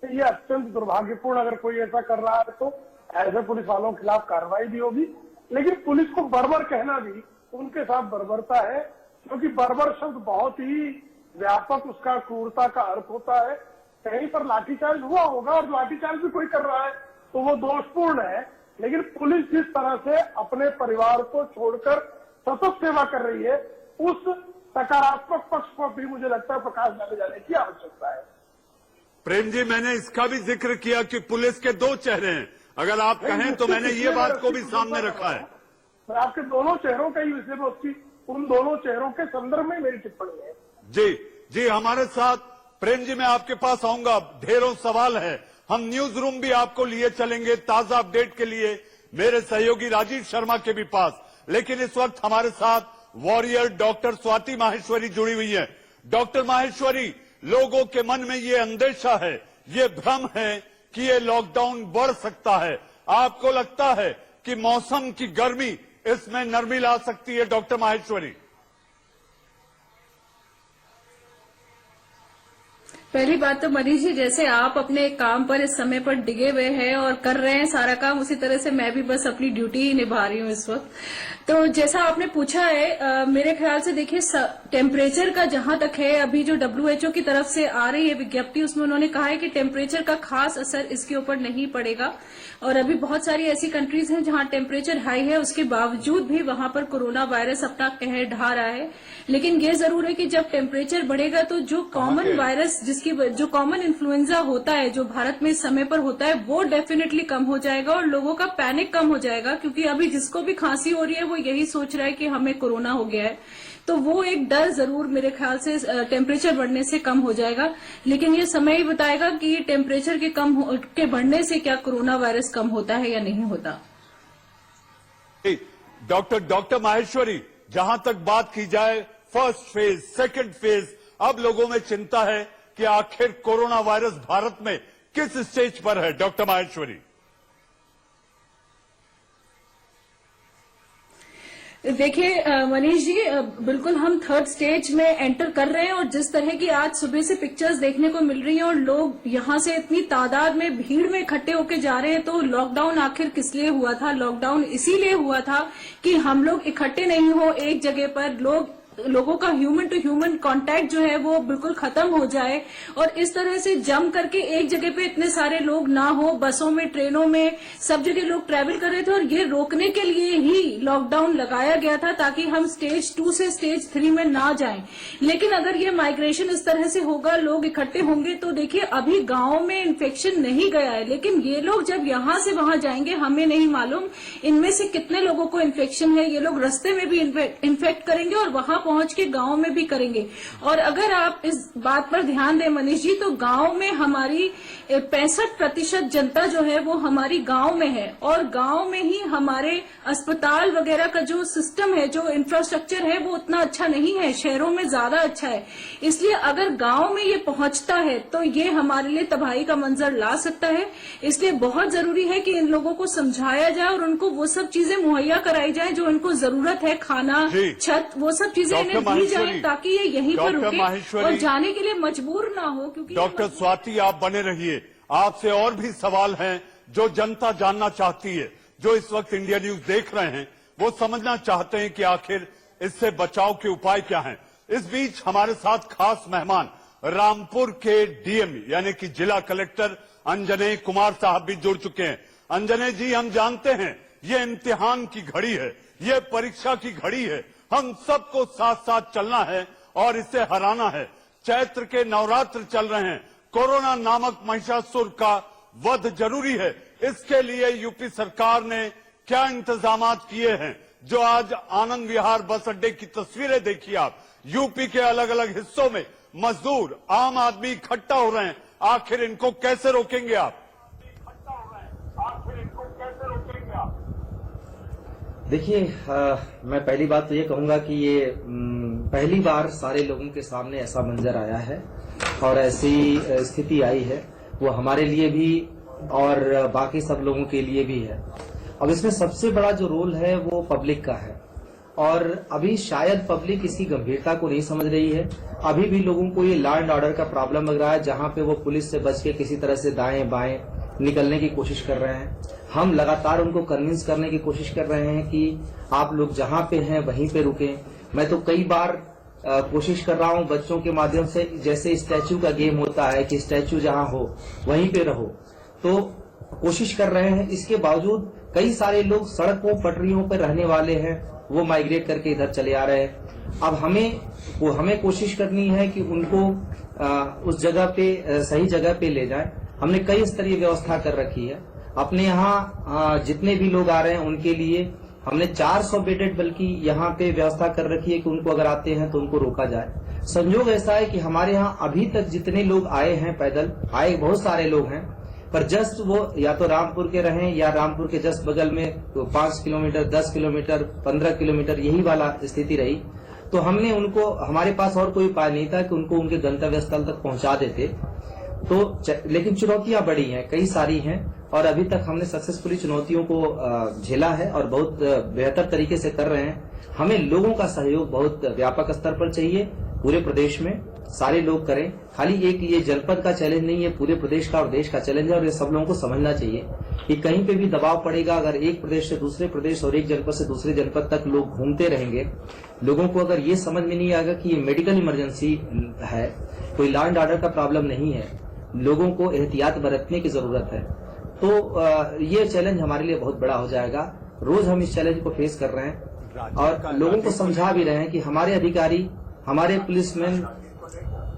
ये अत्यंत दुर्भाग्यपूर्ण, अगर कोई ऐसा कर रहा है तो ऐसे पुलिस वालों के खिलाफ कार्रवाई भी होगी। लेकिन पुलिस को बर्बर कहना भी उनके साथ बर्बरता है, क्योंकि बर्बर शब्द बहुत ही व्यापक उसका क्रूरता का अर्थ होता है। कहीं पर लाठीचार्ज हुआ होगा और लाठीचार्ज भी कोई कर रहा है तो वो दोषपूर्ण है, लेकिन पुलिस जिस तरह से अपने परिवार को छोड़कर सतत सेवा कर रही है, उस सकारात्मक पक्ष पर भी मुझे लगता है प्रकाश डाले जाने की आवश्यकता है। प्रेम जी, मैंने इसका भी जिक्र किया कि पुलिस के दो चेहरे हैं। अगर आप कहें तो मैंने ये बात को भी सामने रखा है। मैं आपके दोनों चेहरों का ही विषय में उसकी उन दोनों चेहरों के संदर्भ में मेरी टिप्पणी है। जी जी, हमारे साथ प्रेम जी मैं आपके पास आऊंगा, ढेरों सवाल है। हम न्यूज रूम भी आपको लिए चलेंगे ताजा अपडेट के लिए, मेरे सहयोगी राजीव शर्मा के भी पास। लेकिन इस वक्त हमारे साथ वॉरियर डॉक्टर स्वाति माहेश्वरी जुड़ी हुई है। डॉक्टर माहेश्वरी, लोगों के मन में ये अंदेशा है, ये भ्रम है कि ये लॉकडाउन बढ़ सकता है। आपको लगता है कि मौसम की गर्मी इसमें नरमी ला सकती है? डॉक्टर माहेश्वरी, पहली बात तो मनीष जी, जैसे आप अपने काम पर इस समय पर डिगे हुए हैं और कर रहे हैं सारा काम, उसी तरह से मैं भी बस अपनी ड्यूटी ही निभा रही हूँ इस वक्त। तो जैसा आपने पूछा है, मेरे ख्याल से देखिए टेम्परेचर का जहां तक है, अभी जो WHO की तरफ से आ रही है विज्ञप्ति, उसमें उन्होंने कहा है कि टेम्परेचर का खास असर इसके ऊपर नहीं पड़ेगा। और अभी बहुत सारी ऐसी कंट्रीज हैं जहां टेम्परेचर हाई है, उसके बावजूद भी वहां पर कोरोना वायरस अपना कहर ढा रहा है। लेकिन ये जरूर है कि जब टेम्परेचर बढ़ेगा तो जो कॉमन वायरस, जो कॉमन इन्फ्लुएंजा होता है, जो भारत में इस समय पर होता है, वो डेफिनेटली कम हो जाएगा और लोगों का पैनिक कम हो जाएगा। क्योंकि अभी जिसको भी खांसी हो रही है वो यही सोच रहा है कि हमें कोरोना हो गया है, तो वो एक डर जरूर मेरे ख्याल से टेम्परेचर बढ़ने से कम हो जाएगा। लेकिन ये समय ही बताएगा कि टेम्परेचर के बढ़ने से क्या कोरोना वायरस कम होता है या नहीं होता। डॉक्टर माहेश्वरी, जहां तक बात की जाए फर्स्ट फेज, सेकंड फेज, अब लोगों में चिंता है कि आखिर कोरोना वायरस भारत में किस स्टेज पर है? डॉक्टर माहेश्वरी, देखिए मनीष जी, बिल्कुल हम थर्ड स्टेज में एंटर कर रहे हैं और जिस तरह की आज सुबह से पिक्चर्स देखने को मिल रही हैं और लोग यहां से इतनी तादाद में भीड़ में इकट्ठे होके जा रहे हैं, तो लॉकडाउन आखिर किस लिए हुआ था? लॉकडाउन इसीलिए हुआ था कि हम लोग इकट्ठे नहीं हो एक जगह पर, लोगों का ह्यूमन टू ह्यूमन कांटेक्ट जो है वो बिल्कुल खत्म हो जाए और इस तरह से जम करके एक जगह पे इतने सारे लोग ना हो। बसों में, ट्रेनों में, सब जगह लोग ट्रैवल कर रहे थे और ये रोकने के लिए ही लॉकडाउन लगाया गया था, ताकि हम स्टेज 2 से स्टेज 3 में ना जाएं। लेकिन अगर ये माइग्रेशन इस तरह से होगा, लोग इकट्ठे होंगे, तो देखिए अभी गांव में इन्फेक्शन नहीं गया है, लेकिन ये लोग जब यहां से वहां जाएंगे, हमें नहीं मालूम इनमें से कितने लोगों को इन्फेक्शन है। ये लोग रास्ते में भी इन्फेक्ट करेंगे और वहां पहुंच के गांव में भी करेंगे। और अगर आप इस बात पर ध्यान दें मनीष जी, तो गांव में हमारी 65% जनता जो है वो हमारी गांव में है और गांव में ही हमारे अस्पताल वगैरह का जो सिस्टम है, जो इंफ्रास्ट्रक्चर है, वो उतना अच्छा नहीं है, शहरों में ज्यादा अच्छा है। इसलिए अगर गांव में ये पहुंचता है तो ये हमारे लिए तबाही का मंजर ला सकता है। इसलिए बहुत जरूरी है कि इन लोगों को समझाया जाए और उनको वो सब चीजें मुहैया कराई जाए जो इनको जरूरत है, खाना, छत, वो सब चीजें इन्हें दी जाए ताकि ये यहीं पर रुके और जाने के लिए मजबूर ना हो। क्योंकि डॉक्टर स्वाति, आप बने रहिए, आपसे और भी सवाल हैं जो जनता जानना चाहती है। जो इस वक्त इंडिया न्यूज देख रहे हैं वो समझना चाहते हैं कि आखिर इससे बचाव के उपाय क्या हैं? इस बीच हमारे साथ खास मेहमान रामपुर के डीएम यानी कि जिला कलेक्टर अंजनेय कुमार साहब भी जुड़ चुके हैं। अंजनेय जी, हम जानते हैं ये इम्तिहान की घड़ी है, ये परीक्षा की घड़ी है, हम सबको साथ साथ चलना है और इसे हराना है। चैत्र के नवरात्र चल रहे हैं, कोरोना नामक महिषासुर का वध जरूरी है। इसके लिए यूपी सरकार ने क्या इंतजामात किए हैं? जो आज आनंद विहार बस अड्डे की तस्वीरें देखिए आप, यूपी के अलग अलग हिस्सों में मजदूर, आम आदमी इकट्ठा हो रहे हैं। आखिर इनको कैसे रोकेंगे आप? देखिए, मैं पहली बात तो ये कहूंगा कि ये पहली बार सारे लोगों के सामने ऐसा मंजर आया है और ऐसी स्थिति आई है, वो हमारे लिए भी और बाकी सब लोगों के लिए भी है। अब इसमें सबसे बड़ा जो रोल है वो पब्लिक का है और अभी शायद पब्लिक इसकी गंभीरता को नहीं समझ रही है। अभी भी लोगों को ये लॉ एंड ऑर्डर का प्रॉब्लम लग रहा है, जहां पे वो पुलिस से बच के किसी तरह से दाएं बाएं निकलने की कोशिश कर रहे हैं। हम लगातार उनको कन्विंस करने की कोशिश कर रहे हैं कि आप लोग जहां पे हैं वहीं पे रुकें। मैं तो कई बार कोशिश कर रहा हूं बच्चों के माध्यम से, जैसे स्टैचू का गेम होता है कि स्टैचू जहां हो वहीं पे रहो, तो कोशिश कर रहे हैं। इसके बावजूद कई सारे लोग सड़कों पटरियों पर रहने वाले हैं, वो माइग्रेट करके इधर चले आ रहे हैं। अब हमें कोशिश करनी है कि उनको उस जगह पे सही जगह पे ले जाएं। हमने कई स्तरीय व्यवस्था कर रखी है। अपने यहाँ जितने भी लोग आ रहे हैं उनके लिए हमने 400 बेडेड बल्कि यहाँ पे व्यवस्था कर रखी है कि उनको अगर आते हैं तो उनको रोका जाए। संयोग ऐसा है कि हमारे यहाँ अभी तक जितने लोग आए हैं, पैदल आए बहुत सारे लोग हैं, पर जस्ट वो या तो रामपुर के रहें या रामपुर के जस्ट बगल में 5 किलोमीटर, 10 किलोमीटर, 15 किलोमीटर यही वाला स्थिति रही। तो हमने उनको, हमारे पास और कोई उपाय नहीं था कि उनको उनके गंतव्य स्थल तक पहुंचा देते। तो लेकिन चुनौतियां बड़ी हैं, कई सारी हैं और अभी तक हमने सक्सेसफुली चुनौतियों को झेला है और बहुत बेहतर तरीके से कर रहे हैं। हमें लोगों का सहयोग बहुत व्यापक स्तर पर चाहिए, पूरे प्रदेश में सारे लोग करें। खाली एक ये जनपद का चैलेंज नहीं है, पूरे प्रदेश का और देश का चैलेंज है और ये सब लोगों को समझना चाहिए कि कहीं पे भी दबाव पड़ेगा। अगर एक प्रदेश से दूसरे प्रदेश और एक जनपद से दूसरे जनपद तक लोग घूमते रहेंगे, लोगों को अगर ये समझ में नहीं आएगा कि ये मेडिकल इमरजेंसी है, कोई लॉ एंड ऑर्डर का प्रॉब्लम नहीं है, लोगों को एहतियात बरतने की जरूरत है, तो ये चैलेंज हमारे लिए बहुत बड़ा हो जाएगा। रोज हम इस चैलेंज को फेस कर रहे हैं और लोगों को समझा भी रहे हैं कि हमारे अधिकारी, हमारे पुलिसमैन,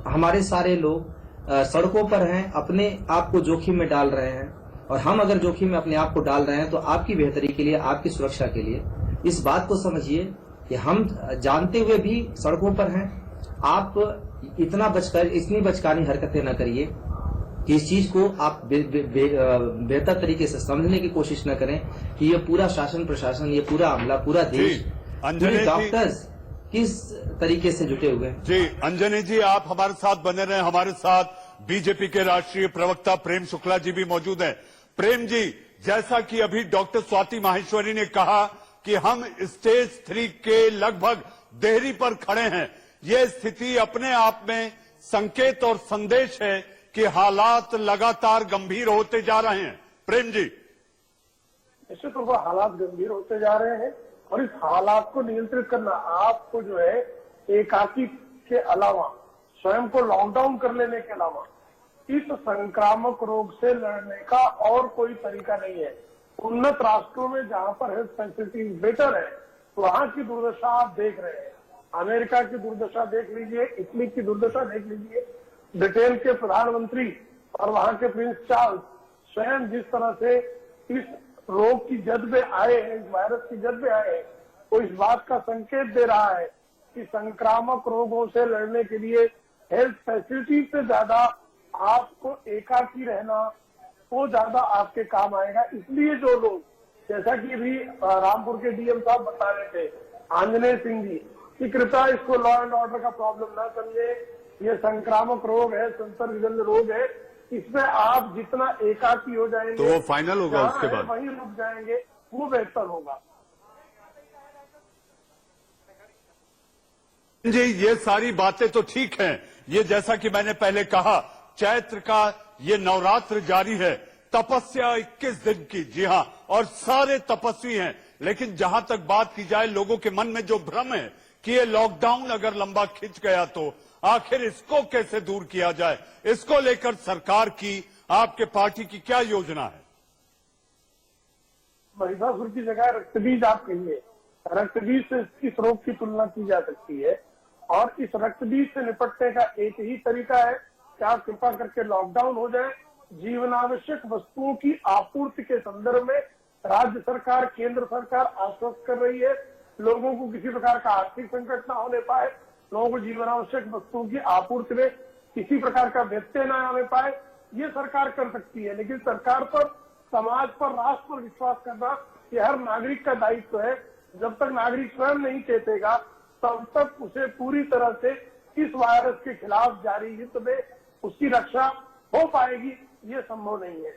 हमारे सारे लोग सड़कों पर हैं, अपने आप को जोखिम में डाल रहे हैं और हम अगर जोखिम में अपने आप को डाल रहे हैं तो आपकी बेहतरी के लिए, आपकी सुरक्षा के लिए इस बात को समझिए कि हम जानते हुए भी सड़कों पर हैं। आप इतनी बचकानी हरकतें न करिए कि इस चीज को आप बेहतर तरीके से समझने की कोशिश न करें कि ये पूरा शासन प्रशासन, ये पूरा अमला, पूरा देश, पूरे डॉक्टर्स किस तरीके से जुटे हुए हैं। जी अंजनी जी, आप हमारे साथ बने रहे। हमारे साथ बीजेपी के राष्ट्रीय प्रवक्ता प्रेम शुक्ला जी भी मौजूद हैं। प्रेम जी, जैसा कि अभी डॉक्टर स्वाति माहेश्वरी ने कहा कि हम स्टेज 3 के लगभग देहरी पर खड़े हैं, ये स्थिति अपने आप में संकेत और संदेश है कि हालात लगातार गंभीर होते जा रहे हैं। प्रेम जी, निश्चित रूप से हालात गंभीर होते जा रहे हैं और इस हालात को नियंत्रित करना आपको जो है एकाकी के अलावा, स्वयं को लॉकडाउन कर लेने के अलावा इस संक्रामक रोग से लड़ने का और कोई तरीका नहीं है। उन्नत राष्ट्रों में जहां पर हेल्थ फैसिलिटीज बेटर है, वहां की दुर्दशा आप देख रहे हैं। अमेरिका की दुर्दशा देख लीजिए, इटली की दुर्दशा देख लीजिए, ब्रिटेन के प्रधानमंत्री और वहां के प्रिंस चार्ल्स स्वयं जिस तरह से इस रोग की जद में आए हैं, इस वायरस की जद में आए हैं, वो इस बात का संकेत दे रहा है कि संक्रामक रोगों से लड़ने के लिए हेल्थ फैसिलिटी से ज्यादा आपको एकाकी रहना वो ज्यादा आपके काम आएगा। इसलिए जो लोग, जैसा कि अभी रामपुर के डीएम साहब बता रहे थे, आंजनेय सिंह जी, कि कृपया इसको लॉ एंड ऑर्डर का प्रॉब्लम ना समझे, ये संक्रामक रोग है, संसर्गजन्य रोग है, इसमें आप जितना एकाकी हो जाएंगे तो वो फाइनल होगा, उसके बाद वहीं रुक जाएंगे, वो बेहतर होगा। जी, ये सारी बातें तो ठीक हैं। ये जैसा कि मैंने पहले कहा, चैत्र का ये नवरात्र जारी है, तपस्या 21 दिन की, जी हां, और सारे तपस्वी हैं। लेकिन जहां तक बात की जाए, लोगों के मन में जो भ्रम है कि ये लॉकडाउन अगर लंबा खिंच गया तो आखिर इसको कैसे दूर किया जाए, इसको लेकर सरकार की, आपके पार्टी की क्या योजना है? महिषासुर की जगह रक्तबीज आप कहिए, रक्तबीज से इस रोग की तुलना की जा सकती है। और इस रक्तबीज से निपटने का एक ही तरीका है कि आप कृपा करके लॉकडाउन हो जाए। जीवनावश्यक वस्तुओं की आपूर्ति के संदर्भ में राज्य सरकार, केंद्र सरकार आश्वस्त कर रही है। लोगों को किसी प्रकार का आर्थिक संकट न होने पाए, लोगों को जीवनावश्यक वस्तुओं की आपूर्ति में किसी प्रकार का व्यत्यय न आने पाए, ये सरकार कर सकती है। लेकिन सरकार पर, समाज पर, राष्ट्र पर विश्वास करना ये हर नागरिक का दायित्व है। जब तक नागरिक स्वयं नहीं चेतेगा तब तक उसे पूरी तरह से इस वायरस के खिलाफ जारी युद्ध में उसकी रक्षा हो पाएगी, ये संभव नहीं है।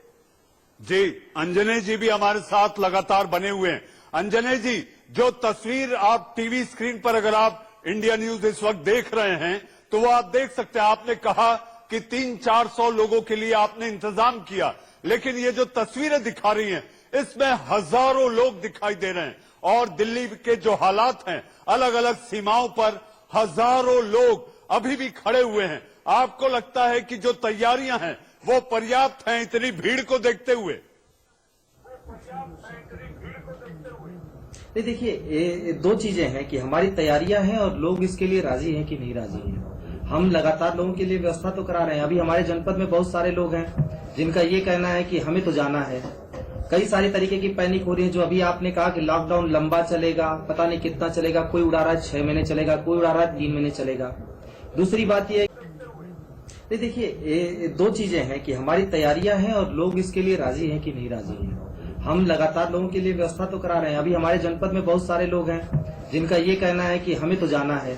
जी, अंजने जी भी हमारे साथ लगातार बने हुए हैं। अंजने जी, जो तस्वीर आप टीवी स्क्रीन पर, अगर आप इंडिया न्यूज इस वक्त देख रहे हैं तो वो आप देख सकते हैं। आपने कहा कि 300-400 लोगों के लिए आपने इंतजाम किया, लेकिन ये जो तस्वीरें दिखा रही हैं इसमें हजारों लोग दिखाई दे रहे हैं। और दिल्ली के जो हालात हैं, अलग अलग सीमाओं पर हजारों लोग अभी भी खड़े हुए हैं। आपको लगता है कि जो तैयारियां हैं वो पर्याप्त हैं इतनी भीड़ को देखते हुए? देखिए, ये दो चीजें हैं कि हमारी तैयारियां हैं और लोग इसके लिए राजी हैं कि नहीं राजी हैं। हम लगातार लोगों के लिए व्यवस्था तो करा रहे हैं। अभी हमारे जनपद में बहुत सारे लोग हैं जिनका ये कहना है कि हमें तो जाना है। कई सारे तरीके की पैनिक हो रही है। जो अभी आपने कहा कि लॉकडाउन लंबा चलेगा, पता नहीं कितना चलेगा, कोई उड़ा रहा है 6 महीने चलेगा, कोई उड़ा रहा है 3 महीने चलेगा। दूसरी बात ये देखिए, ये दो चीजें हैं कि हमारी तैयारियां हैं और लोग इसके लिए राजी हैं कि नहीं राजी हैं। हम लगातार लोगों के लिए व्यवस्था तो करा रहे हैं। अभी हमारे जनपद में बहुत सारे लोग हैं जिनका ये कहना है कि हमें तो जाना है।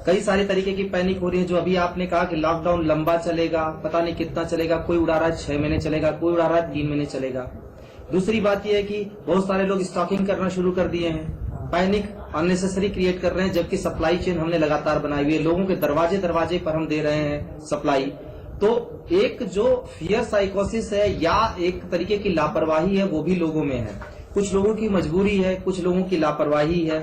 कई सारे तरीके की पैनिक हो रही है। जो अभी आपने कहा कि लॉकडाउन लंबा चलेगा, पता नहीं कितना चलेगा, कोई उड़ा रहा है 6 महीने चलेगा, कोई उड़ा रहा है 3 महीने चलेगा। दूसरी बात यह है कि बहुत सारे लोग स्टॉकिंग करना शुरू कर दिए हैं, पैनिक अननेसेसरी क्रिएट कर रहे हैं, जबकि सप्लाई चेन हमने लगातार बनाई हुई है। लोगों के दरवाजे दरवाजे पर हम दे रहे हैं सप्लाई। तो एक जो फियर साइकोसिस है या एक तरीके की लापरवाही है वो भी लोगों में है। कुछ लोगों की मजबूरी है, कुछ लोगों की लापरवाही है।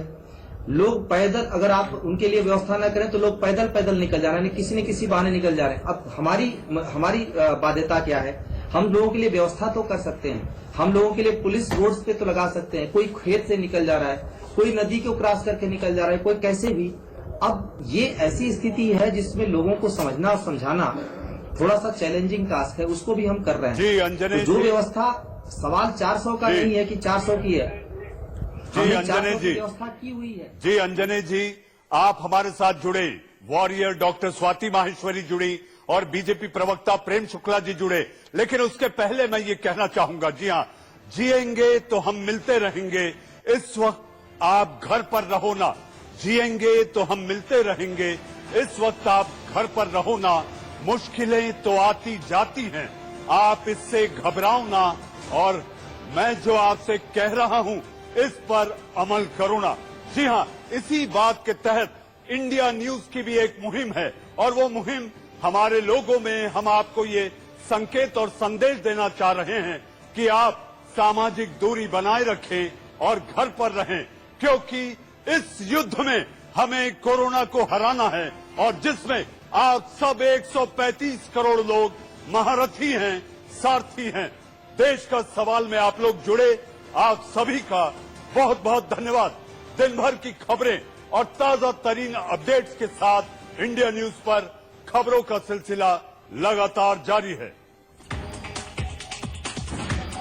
लोग पैदल, अगर आप उनके लिए व्यवस्था न करें तो लोग पैदल पैदल निकल जा रहे हैं, किसी न किसी बहाने निकल जा रहे हैं। अब हमारी बाध्यता क्या है? हम लोगों के लिए व्यवस्था तो कर सकते हैं, हम लोगों के लिए पुलिस रोड्स पे तो लगा सकते हैं। कोई खेत से निकल जा रहा है, कोई नदी को क्रॉस करके निकल जा रहा है, कोई कैसे भी। अब ये ऐसी स्थिति है जिसमें लोगों को समझना और समझाना थोड़ा सा चैलेंजिंग टास्क है, उसको भी हम कर रहे हैं। जी अंजने, तो जो व्यवस्था, सवाल 400 का नहीं है कि 400 की है, जी अंजने जी, व्यवस्था की हुई है। जी अंजने जी, आप हमारे साथ जुड़े, वॉरियर डॉक्टर स्वाति माहेश्वरी जुड़ी और बीजेपी प्रवक्ता प्रेम शुक्ला जी जुड़े। लेकिन उसके पहले मैं ये कहना चाहूंगा, जी हाँ, जिएंगे तो हम मिलते रहेंगे। इस वक्त आप घर पर रहो ना, जिएंगे तो हम मिलते रहेंगे। इस वक्त आप घर पर रहो ना, मुश्किलें तो आती जाती हैं, आप इससे घबराओ ना। और मैं जो आपसे कह रहा हूं इस पर अमल करो ना। जी हाँ, इसी बात के तहत इंडिया न्यूज की भी एक मुहिम है और वो मुहिम हमारे लोगों में, हम आपको ये संकेत और संदेश देना चाह रहे हैं कि आप सामाजिक दूरी बनाए रखें और घर पर रहें, क्योंकि इस युद्ध में हमें कोरोना को हराना है और जिसमें आप सब 135 करोड़ लोग महारथी हैं, सारथी हैं। देश का सवाल में आप लोग जुड़े, आप सभी का बहुत बहुत धन्यवाद। दिन भर की खबरें और ताजा तरीन अपडेट्स के साथ इंडिया न्यूज पर खबरों का सिलसिला लगातार जारी है।